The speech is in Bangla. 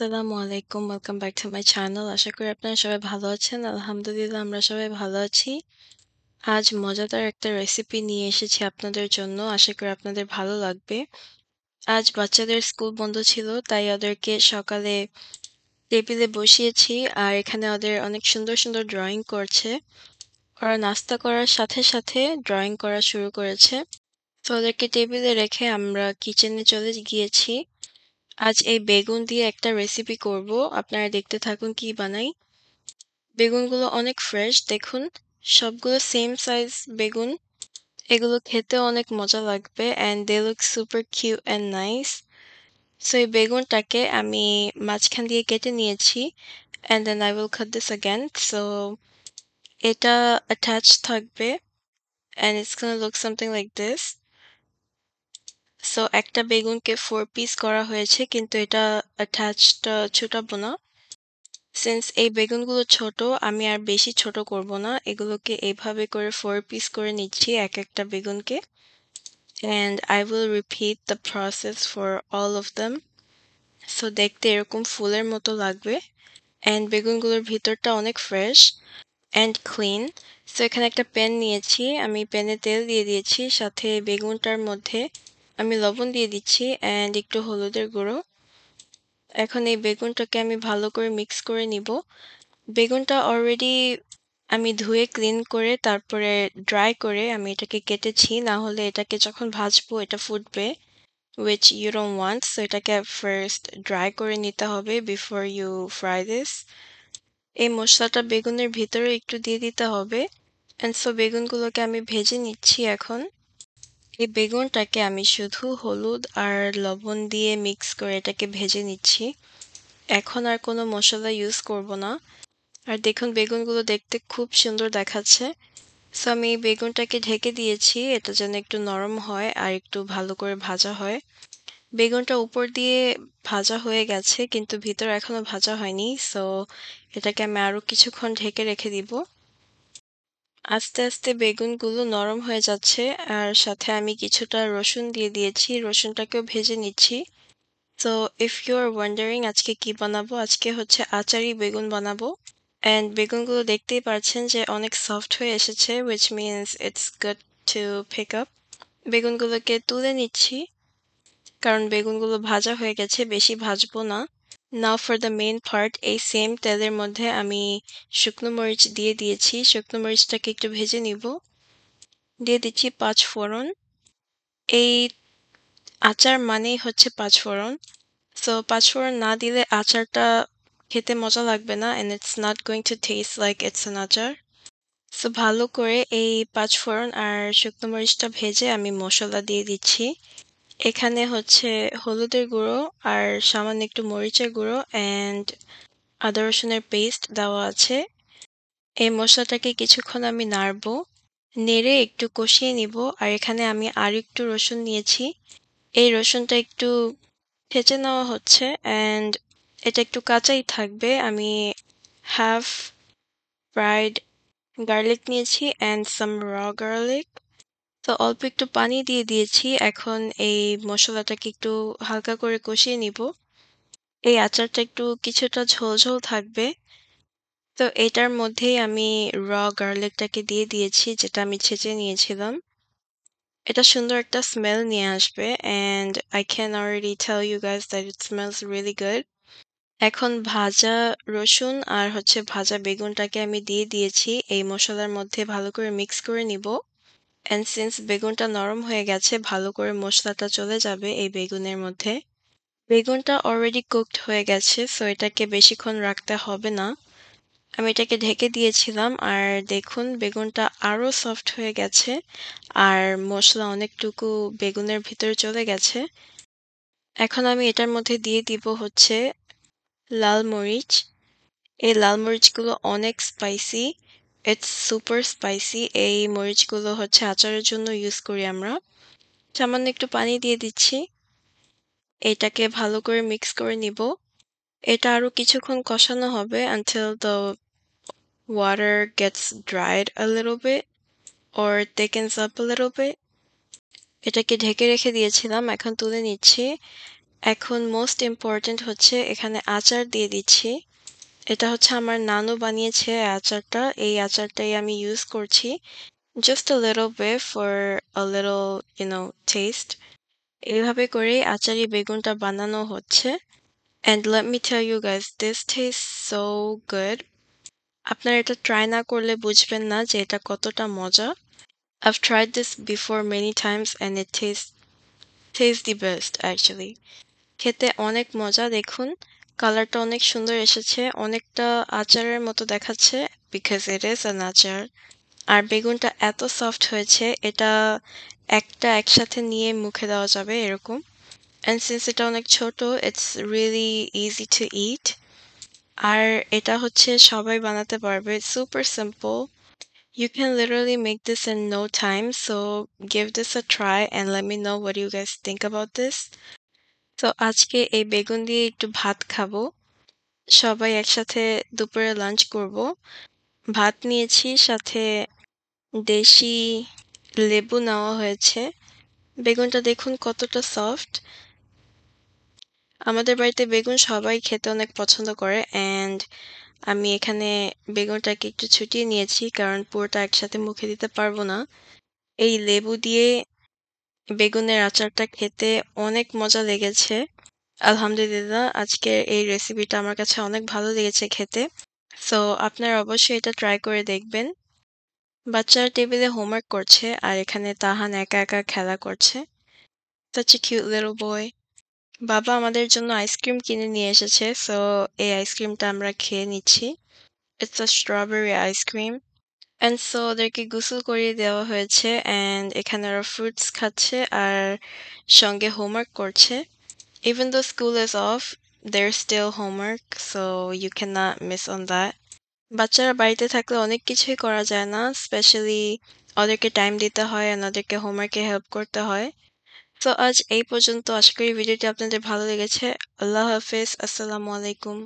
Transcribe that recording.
আসসালামু আলাইকুম। Welcome back to my channel. আশা করি আপনারা সবাই ভালো আছেন। আলহামদুলিল্লাহ আমরা সবাই ভালো আছি। আজ মজাদার একটা রেসিপি নিয়ে এসেছি আপনাদের জন্য। আশা করি আপনাদের ভালো লাগবে। আজ বাচ্চাদের স্কুল বন্ধ ছিল, তাই ওদেরকে সকালে টেবিলে বসিয়েছি আর এখানে ওদের অনেক সুন্দর, সুন্দর ড্রইং করছে। ওরা নাস্তা করার সাথে, সাথে ড্রইং করা শুরু করেছে। তো ওদেরকে টেবিলে রেখে আমরা কিচেনে চলে গিয়েছি। আজ এই বেগুন দিয়ে একটা রেসিপি করব। আপনারা দেখতে থাকুন কি বানাই। বেগুনগুলো অনেক ফ্রেশ দেখুন, সবগুলো সেম সাইজ বেগুন। এগুলো খেতে অনেক মজা লাগবে and they look super cute and nice. So এই বেগুনটাকে আমি মাঝখান দিয়ে কেটে নিয়েছি and then I will cut this again. So এটা attached থাকবে and it's gonna look something like this. So একটা বেগুনকে 4 পিস করা হয়েছে কিন্তু এটা attached ছুটাবো না। সিন্স এই বেগুনগুলো ছোট, আমি আর বেশি ছোট করব না। এগুলোকে এইভাবে করে 4 পিস করে নিচ্ছি একটা বেগুনকে। And I will repeat the process for all of them. So দেখতে এরকম ফুলের মতো লাগবে। And বেগুনগুলোর ভিতরটা অনেক ফ্রেশ and clean. So এখানে একটা প্যান নিয়েছি। আমি প্যানে তেল দিয়ে দিয়েছি। সাথে বেগুনটার মধ্যে আমি লবণ দিয়ে দিচ্ছি and একটু হলুদের গুঁড়ো। এখন এই বেগুনটাকে আমি ভালো করে মিক্স করে নিব। বেগুনটা অলরেডি আমি ধুয়ে ক্লিন করে তারপরে ড্রাই করে আমি এটাকে কেটেছি। না হলে এটাকে যখন ভাজবো এটা ফুটবে, which you don't want. So এটাকে ফার্স্ট ড্রাই করে নিতে হবে before you fry this. এই মশলাটা বেগুনের ভিতরে একটু দিয়ে দিতে হবে। And so বেগুনগুলোকে আমি ভেজে নিচ্ছি এখন। এই বেগুনটাকে আমি শুধু হলুদ আর লবণ দিয়ে মিক্স করে এটাকে ভেজে নিচ্ছি। এখন আর কোনো মশলা ইউজ করব না। আর দেখুন বেগুনগুলো দেখতে খুব সুন্দর দেখাচ্ছে। সো আমি এই বেগুনটাকে ঢেকে দিয়েছি এটা যেন একটু নরম হয় আর একটু ভালো করে ভাজা হয়। বেগুনটা উপর দিয়ে ভাজা হয়ে গেছে কিন্তু ভিতর এখনো ভাজা হয়নি। সো এটাকে আমি আরো কিছুক্ষণ ঢেকে রেখে দিব। আস্তে আস্তে বেগুনগুলো নরম হয়ে যাচ্ছে আর সাথে আমি কিছুটা রসুন দিয়ে দিয়েছি। রসুনটাকেও ভেজে নিচ্ছি। So if you are wondering আজকে কি বানাবো, আজকে হচ্ছে আচারি বেগুন বানাবো। And বেগুনগুলো দেখতেই পাচ্ছেন যে অনেক সফট হয়ে এসেছে, which means it's good to pick up. বেগুনগুলোকে তুলে নিচ্ছি কারণ বেগুনগুলো ভাজা হয়ে গেছে, বেশি ভাজবো না। Now for the main part, এই সেম তেলের মধ্যে আমি শুকনো মরিচ দিয়ে দিয়েছি। শুকনো মরিচটাকে একটু ভেজে নিব। দিয়ে দিচ্ছি 5 ফোড়ন। এই আচার মানেই হচ্ছে 5 ফোড়ন। So 5 ফোড়ন না দিলে আচারটা খেতে মজা লাগবে না and it's not going to taste like it's an আচার। সো ভালো করে এই 5 ফোড়ন আর শুকনো মরিচটা ভেজে আমি মশলা দিয়ে দিচ্ছি। এখানে হচ্ছে হলুদের গুঁড়ো আর সামান্য একটু মরিচের গুঁড়ো and আদা রসুনের পেস্ট দেওয়া আছে। এই মশলাটাকে কিছুক্ষণ আমি নাড়বো। নেড়ে একটু কষিয়ে নিব। আর এখানে আমি আর একটু রসুন নিয়েছি। এই রসুনটা একটু ছেঁচে নেওয়া হচ্ছে and এটা একটু কাঁচাই থাকবে। আমি হাফ ফ্রাইড গার্লিক নিয়েছি and some raw garlic. তো অল্প একটু পানি দিয়ে দিয়েছি। এখন এই মশলাটাকে একটু হালকা করে কষিয়ে নিব। এই আচারটা একটু কিছুটা ঝোল ঝোল থাকবে। তো এটার মধ্যেই আমি গার্লিকটাকে দিয়ে দিয়েছি যেটা আমি ছেঁচে নিয়েছিলাম। এটা সুন্দর একটা স্মেল নিয়ে আসবে and I can already tell you guys that it smells really good. এখন ভাজা রসুন আর হচ্ছে ভাজা বেগুনটাকে আমি দিয়ে দিয়েছি। এই মশলার মধ্যে ভালো করে মিক্স করে নিব। And since বেগুনটা নরম হয়ে গেছে ভালো করে মশলাটা চলে যাবে এই বেগুনের মধ্যে। বেগুনটা অলরেডি কুকড হয়ে গেছে, সো এটাকে বেশিক্ষণ রাখতে হবে না। আমি এটাকে ঢেকে দিয়েছিলাম আর দেখুন বেগুনটা আরো সফট হয়ে গেছে আর মশলা অনেকটুকু বেগুনের ভিতরে চলে গেছে। এখন আমি এটার মধ্যে দিয়ে দিব হচ্ছে লাল মরিচ। এই লাল মরিচগুলো অনেক স্পাইসি। It's super spicy. এই মরিচগুলো হচ্ছে আচারের জন্য ইউজ করি আমরা। সামান্য একটু পানি দিয়ে দিচ্ছি। এটাকে ভালো করে মিক্স করে নিব। এটা আরো কিছুক্ষণ কষানো হবে until the water gets dried a little bit or thickens up a little bit. এটাকে ঢেকে রেখে দিয়েছিলাম, এখন তুলে নিচ্ছি। এখন মোস্ট ইম্পোর্টেন্ট হচ্ছে এখানে আচার দিয়ে দিচ্ছি। এটা হচ্ছে আমার নানু বানিয়েছে এই আচারটা। এই আচারটাই আমি ইউজ করছি। Just a little bit for a little, taste. এইভাবে করেই আচারি বেগুনটা বানানো হচ্ছে। And let me tell you guys, this tastes so good. আপনারা এটা ট্রাই না করলে বুঝবেন না যে এটা কতটা মজা। I've tried this before many times and it tastes the best actually. খেতে অনেক মজা দেখুন। কালারটা অনেক সুন্দর এসেছে। অনেকটা আচারের মতো দেখাচ্ছে because it is an আচার। আর বেগুনটা এত সফট হয়েছে এটা একটা একসাথে নিয়ে মুখে দেওয়া যাবে এরকম। And since এটা অনেক ছোট, it's really easy to eat. আর এটা হচ্ছে সবাই বানাতে পারবে। It's super simple. You can literally make this in no time. So give this a try and let me know what you guys think about this. তো আজকে এই বেগুন দিয়ে একটু ভাত খাবো। সবাই একসাথে দুপুরে লাঞ্চ করব। ভাত নিয়েছি সাথে দেশি লেবু নেওয়া হয়েছে। বেগুনটা দেখুন কতটা সফট। আমাদের বাড়িতে বেগুন সবাই খেতে অনেক পছন্দ করে অ্যান্ড আমি এখানে বেগুনটাকে একটু ছুটিয়ে নিয়েছি কারণ পুরোটা একসাথে মুখে দিতে পারবো না। এই লেবু দিয়ে বেগুনের আচারটা খেতে অনেক মজা লেগেছে। আলহামদুলিল্লাহ আজকের এই রেসিপিটা আমার কাছে অনেক ভালো লেগেছে খেতে। সো আপনারা অবশ্যই এটা ট্রাই করে দেখবেন। বাচ্চারা টেবিলে হোমওয়ার্ক করছে আর এখানে তাহান একা একা খেলা করছে। Such a cute little boy. বাবা আমাদের জন্য আইসক্রিম কিনে নিয়ে এসেছে। সো এই আইসক্রিমটা আমরা খেয়ে নিচ্ছি। It's a strawberry ice cream. And so ওদেরকে গোসল করিয়ে দেওয়া হয়েছে and এখানে ওরা ফ্রুটস খাচ্ছে আর সঙ্গে হোমওয়ার্ক করছে। Even though school is off, there's still homework, so you cannot miss on that. বাচ্চারা বাড়িতে থাকলে অনেক কিছুই করা যায় না, স্পেশালি ওদেরকে টাইম দিতে হয় and ওদেরকে হোমওয়ার্কে হেল্প করতে হয়। তো আজ এই পর্যন্ত। আশা করি ভিডিওটি আপনাদের ভালো লেগেছে। আল্লাহ হাফেজ। আসসালামু আলাইকুম।